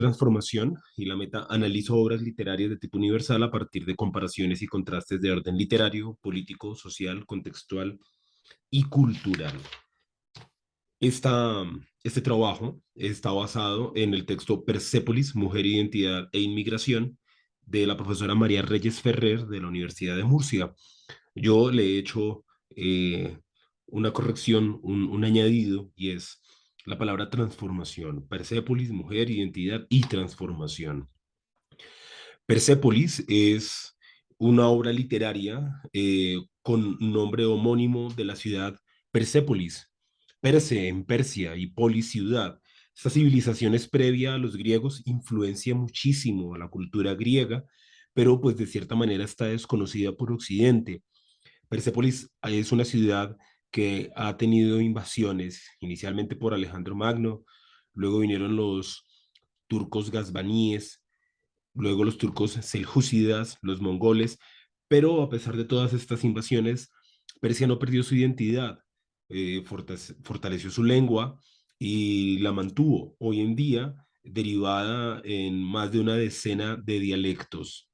transformación y la meta analizo obras literarias de tipo universal a partir de comparaciones y contrastes de orden literario, político, social, contextual y cultural. Este trabajo está basado en el texto Persépolis, Mujer, Identidad e Inmigración, de la profesora María Reyes Ferrer de la Universidad de Murcia. Yo le he hecho una corrección, un añadido, y es la palabra transformación. Persépolis, mujer, identidad y transformación. Persépolis es una obra literaria con nombre homónimo de la ciudad Persépolis, Perse en Persia y polis ciudad. Esta civilización es previa a los griegos, influencia muchísimo a la cultura griega, pero pues de cierta manera está desconocida por Occidente. Persépolis es una ciudad que ha tenido invasiones, inicialmente por Alejandro Magno, luego vinieron los turcos gazbaníes, luego los turcos seljúcidas, los mongoles, pero a pesar de todas estas invasiones, Persia no perdió su identidad, fortaleció su lengua y la mantuvo hoy en día derivada en más de una decena de dialectos.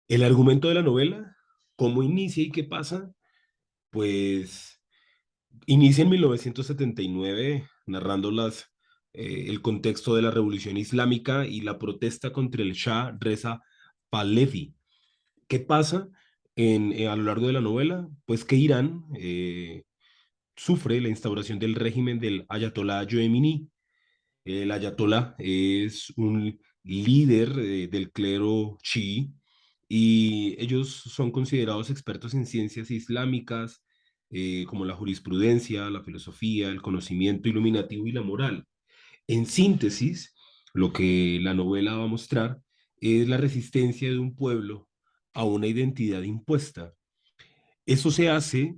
El argumento de la novela, ¿cómo inicia y qué pasa? Pues inicia en 1979 narrando el contexto de la revolución islámica y la protesta contra el Shah Reza Pahlavi. ¿Qué pasa a lo largo de la novela? Pues que Irán sufre la instauración del régimen del Ayatollah Khomeini. El Ayatollah es un líder del clero chií y ellos son considerados expertos en ciencias islámicas, como la jurisprudencia, la filosofía, el conocimiento iluminativo y la moral. En síntesis, lo que la novela va a mostrar es la resistencia de un pueblo a una identidad impuesta. Eso se hace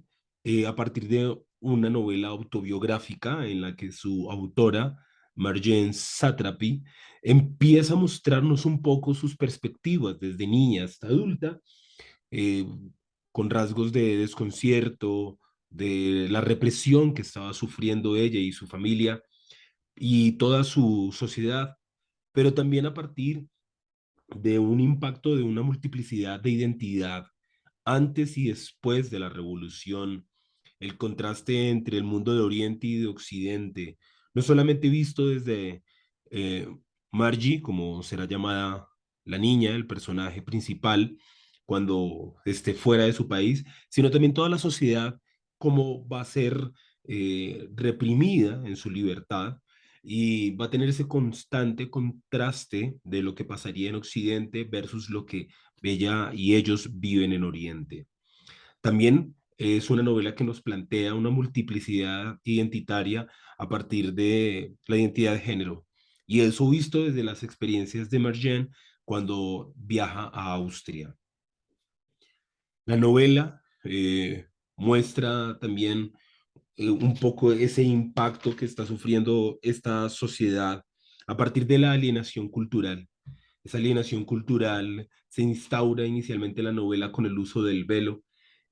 a partir de una novela autobiográfica en la que su autora, Marjane Satrapi, empieza a mostrarnos un poco sus perspectivas desde niña hasta adulta, eh, con rasgos de desconcierto, de la represión que estaba sufriendo ella y su familia y toda su sociedad, pero también a partir de un impacto de una multiplicidad de identidad antes y después de la revolución, el contraste entre el mundo de Oriente y de Occidente, no solamente visto desde eh, Margie, como será llamada la niña, el personaje principal, cuando esté fuera de su país, sino también toda la sociedad, cómo va a ser reprimida en su libertad y va a tener ese constante contraste de lo que pasaría en Occidente versus lo que ella y ellos viven en Oriente. También es una novela que nos plantea una multiplicidad identitaria a partir de la identidad de género. Y eso visto desde las experiencias de Marjane cuando viaja a Austria. La novela muestra también un poco ese impacto que está sufriendo esta sociedad a partir de la alienación cultural. Esa alienación cultural se instaura inicialmente en la novela con el uso del velo.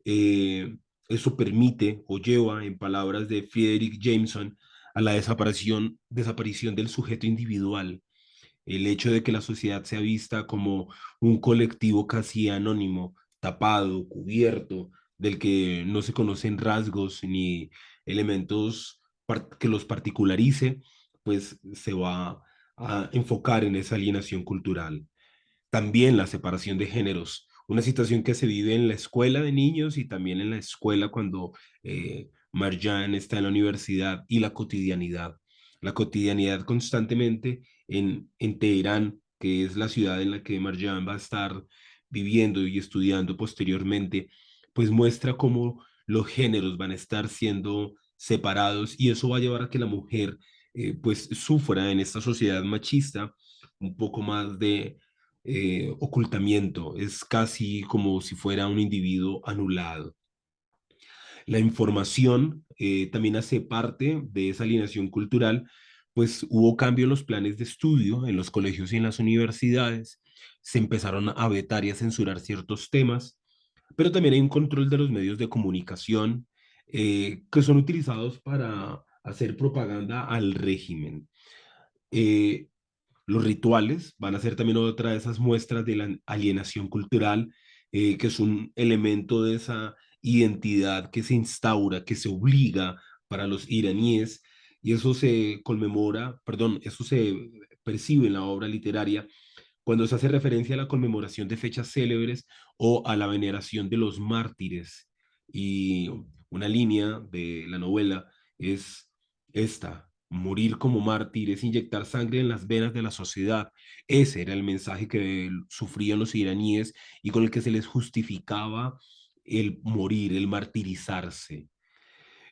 Eso permite o lleva, en palabras de Frederick Jameson, a la desaparición del sujeto individual. El hecho de que la sociedad sea vista como un colectivo casi anónimo, tapado, cubierto, del que no se conocen rasgos ni elementos que los particularice, pues se va a enfocar en esa alienación cultural. También la separación de géneros, una situación que se vive en la escuela de niños y también en la escuela cuando Marjan está en la universidad y la cotidianidad. La cotidianidad constantemente en Teherán, que es la ciudad en la que Marjan va a estar viviendo y estudiando posteriormente, pues muestra cómo los géneros van a estar siendo separados y eso va a llevar a que la mujer pues sufra en esta sociedad machista un poco más de ocultamiento, es casi como si fuera un individuo anulado. La información también hace parte de esa alineación cultural, pues hubo cambio en los planes de estudio en los colegios y en las universidades, se empezaron a vetar y a censurar ciertos temas, pero también hay un control de los medios de comunicación que son utilizados para hacer propaganda al régimen. Los rituales van a ser también otra de esas muestras de la alienación cultural, que es un elemento de esa identidad que se instaura, que se obliga para los iraníes, y eso se conmemora, perdón, eso se percibe en la obra literaria cuando se hace referencia a la conmemoración de fechas célebres o a la veneración de los mártires. Y una línea de la novela es esta: morir como mártir es inyectar sangre en las venas de la sociedad. Ese era el mensaje que sufrían los iraníes y con el que se les justificaba el morir, el martirizarse.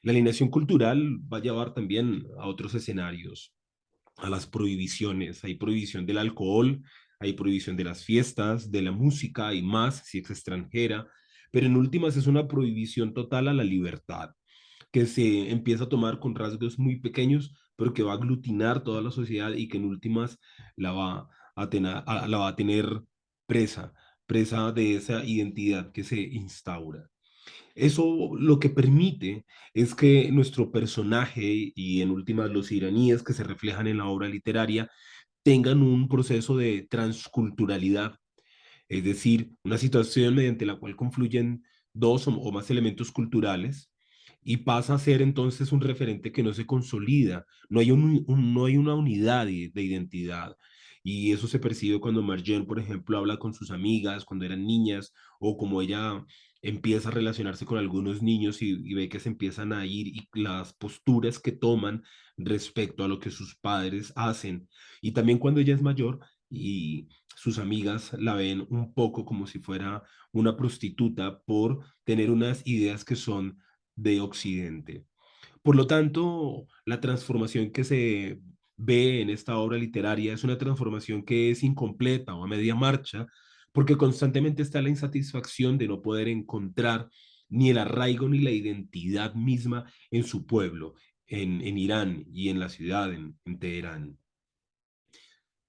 La alienación cultural va a llevar también a otros escenarios, a las prohibiciones. Hay prohibición del alcohol, hay prohibición de las fiestas, de la música y más si es extranjera, pero en últimas es una prohibición total a la libertad, que se empieza a tomar con rasgos muy pequeños, pero que va a aglutinar toda la sociedad y que en últimas la va a tener presa, presa de esa identidad que se instaura. Eso lo que permite es que nuestro personaje y en últimas los iraníes que se reflejan en la obra literaria tengan un proceso de transculturalidad, es decir, una situación mediante la cual confluyen dos o más elementos culturales y pasa a ser entonces un referente que no se consolida, no hay, no hay una unidad de identidad. Y eso se percibe cuando Marjane, por ejemplo, habla con sus amigas cuando eran niñas, o como ella empieza a relacionarse con algunos niños y ve que se empiezan a ir y las posturas que toman respecto a lo que sus padres hacen. Y también cuando ella es mayor y sus amigas la ven un poco como si fuera una prostituta por tener unas ideas que son de Occidente. Por lo tanto, la transformación que se ve en esta obra literaria es una transformación que es incompleta o a media marcha, porque constantemente está la insatisfacción de no poder encontrar ni el arraigo ni la identidad misma en su pueblo, en Irán y en la ciudad, en Teherán.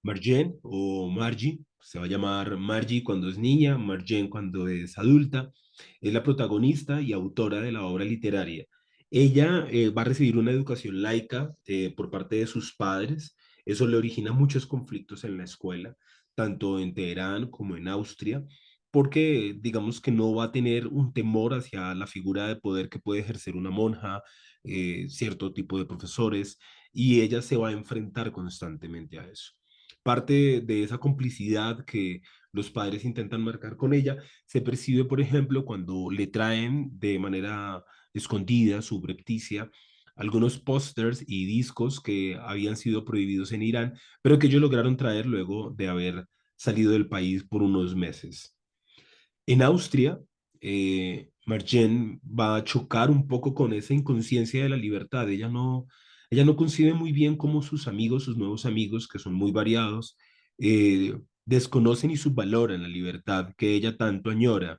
Marjane o Margie, se va a llamar Margie cuando es niña, Marjane cuando es adulta, es la protagonista y autora de la obra literaria. Ella va a recibir una educación laica por parte de sus padres. Eso le origina muchos conflictos en la escuela, tanto en Teherán como en Austria, porque digamos que no va a tener un temor hacia la figura de poder que puede ejercer una monja, cierto tipo de profesores, y ella se va a enfrentar constantemente a eso. Parte de esa complicidad que los padres intentan marcar con ella se percibe, por ejemplo, cuando le traen de manera escondida, subrepticia, algunos pósters y discos que habían sido prohibidos en Irán, pero que ellos lograron traer luego de haber salido del país por unos meses. En Austria, Marjane va a chocar un poco con esa inconsciencia de la libertad. Ella no concibe muy bien cómo sus amigos, sus nuevos amigos, que son muy variados, desconocen y subvaloran la libertad que ella tanto añora.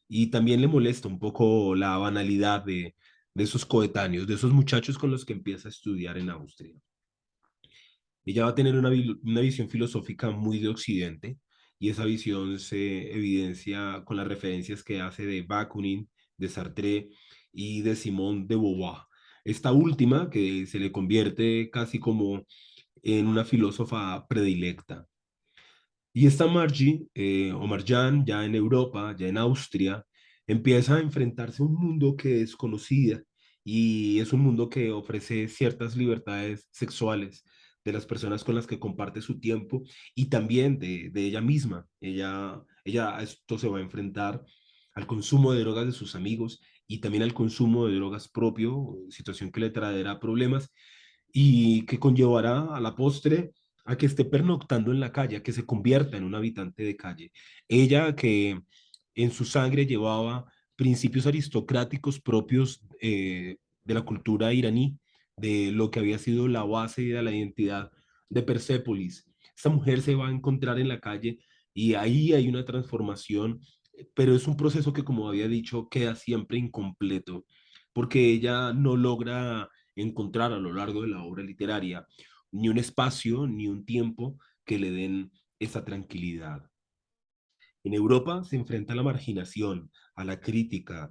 Y también le molesta un poco la banalidad de esos coetáneos, de esos muchachos con los que empieza a estudiar en Austria. Ella va a tener una visión filosófica muy de Occidente y esa visión se evidencia con las referencias que hace de Bakunin, de Sartre y de Simone de Beauvoir. Esta última que se le convierte casi como en una filósofa predilecta. Y esta Margie, o Marjan, ya en Europa, ya en Austria, empieza a enfrentarse a un mundo que es conocida y es un mundo que ofrece ciertas libertades sexuales de las personas con las que comparte su tiempo y también de ella misma. Ella a esto se va a enfrentar al consumo de drogas de sus amigos y también al consumo de drogas propio, situación que le traerá problemas y que conllevará a la postre a que esté pernoctando en la calle, a que se convierta en un habitante de calle. Ella que en su sangre llevaba principios aristocráticos propios de la cultura iraní, de lo que había sido la base de la identidad de Persépolis. Esta mujer se va a encontrar en la calle y ahí hay una transformación, pero es un proceso que, como había dicho, queda siempre incompleto, porque ella no logra encontrar a lo largo de la obra literaria ni un espacio ni un tiempo que le den esa tranquilidad. En Europa se enfrenta a la marginación, a la crítica,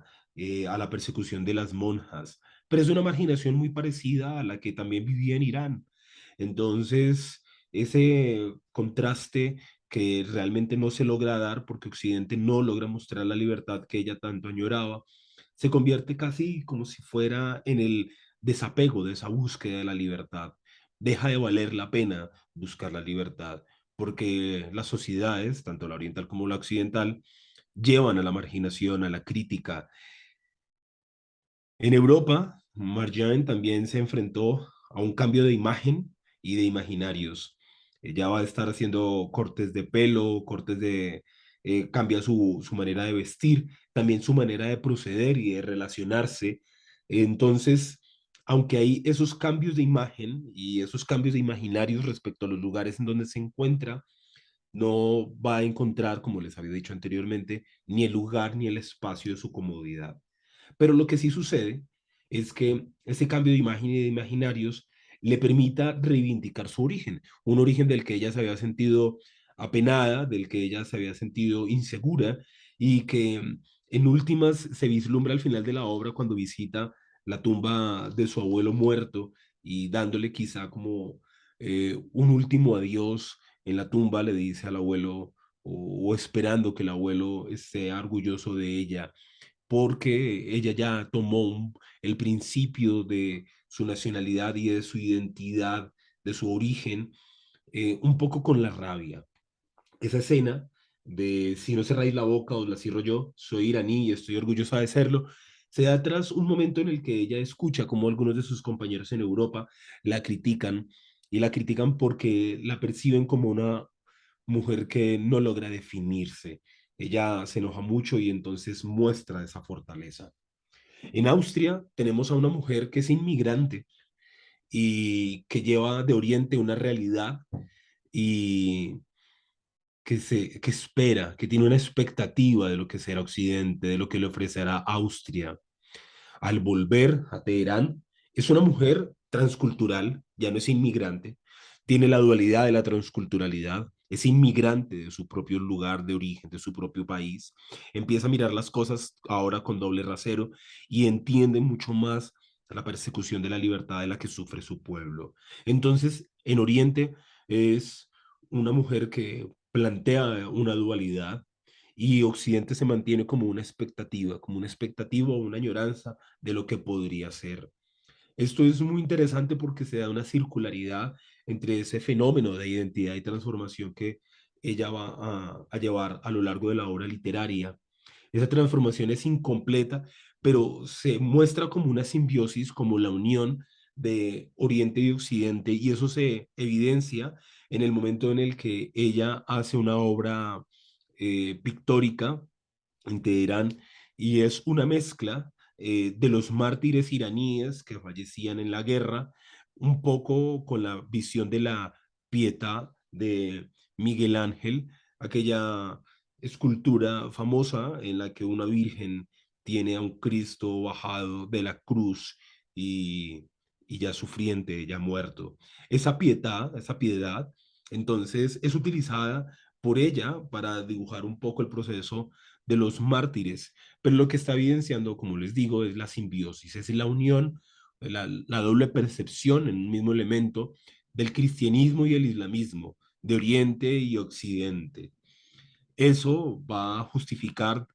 a la persecución de las monjas, pero es una marginación muy parecida a la que también vivía en Irán. Entonces, ese contraste que realmente no se logra dar porque Occidente no logra mostrar la libertad que ella tanto añoraba, se convierte casi como si fuera en el desapego de esa búsqueda de la libertad. Deja de valer la pena buscar la libertad porque las sociedades, tanto la oriental como la occidental, llevan a la marginación, a la crítica. En Europa, Marjane también se enfrentó a un cambio de imagen y de imaginarios. Ella va a estar haciendo cortes de pelo, cambia su manera de vestir, también su manera de proceder y de relacionarse. Entonces, aunque hay esos cambios de imagen y esos cambios de imaginarios respecto a los lugares en donde se encuentra, no va a encontrar, como les había dicho anteriormente, ni el lugar ni el espacio de su comodidad. Pero lo que sí sucede es que ese cambio de imagen y de imaginarios le permita reivindicar su origen, un origen del que ella se había sentido apenada, del que ella se había sentido insegura y que en últimas se vislumbra al final de la obra cuando visita la tumba de su abuelo muerto y dándole quizá como un último adiós en la tumba, le dice al abuelo o esperando que el abuelo esté orgulloso de ella porque ella ya tomó el principio de su nacionalidad y de su identidad, de su origen, un poco con la rabia. Esa escena de si no cerráis la boca os la cierro yo, soy iraní y estoy orgullosa de serlo, se da tras un momento en el que ella escucha como algunos de sus compañeros en Europa la critican y la critican porque la perciben como una mujer que no logra definirse. Ella se enoja mucho y entonces muestra esa fortaleza. En Austria tenemos a una mujer que es inmigrante y que lleva de Oriente una realidad y que espera, que tiene una expectativa de lo que será Occidente, de lo que le ofrecerá Austria. Al volver a Teherán, es una mujer transcultural, ya no es inmigrante, tiene la dualidad de la transculturalidad, es inmigrante de su propio lugar de origen, de su propio país, empieza a mirar las cosas ahora con doble rasero y entiende mucho más la persecución de la libertad de la que sufre su pueblo. Entonces, en Oriente es una mujer que plantea una dualidad y Occidente se mantiene como una expectativa o una añoranza de lo que podría ser. Esto es muy interesante porque se da una circularidad entre ese fenómeno de identidad y transformación que ella va a llevar a lo largo de la obra literaria. Esa transformación es incompleta, pero se muestra como una simbiosis, como la unión de Oriente y Occidente, y eso se evidencia en el momento en el que ella hace una obra pictórica en Teherán y es una mezcla de los mártires iraníes que fallecían en la guerra, un poco con la visión de la Pietà de Miguel Ángel, aquella escultura famosa en la que una virgen tiene a un Cristo bajado de la cruz y, y ya sufriente, ya muerto. Esa piedad, entonces es utilizada por ella para dibujar un poco el proceso de los mártires, pero lo que está evidenciando, como les digo, es la simbiosis, es la unión, la doble percepción en un mismo elemento del cristianismo y el islamismo, de Oriente y Occidente. Eso va a justificar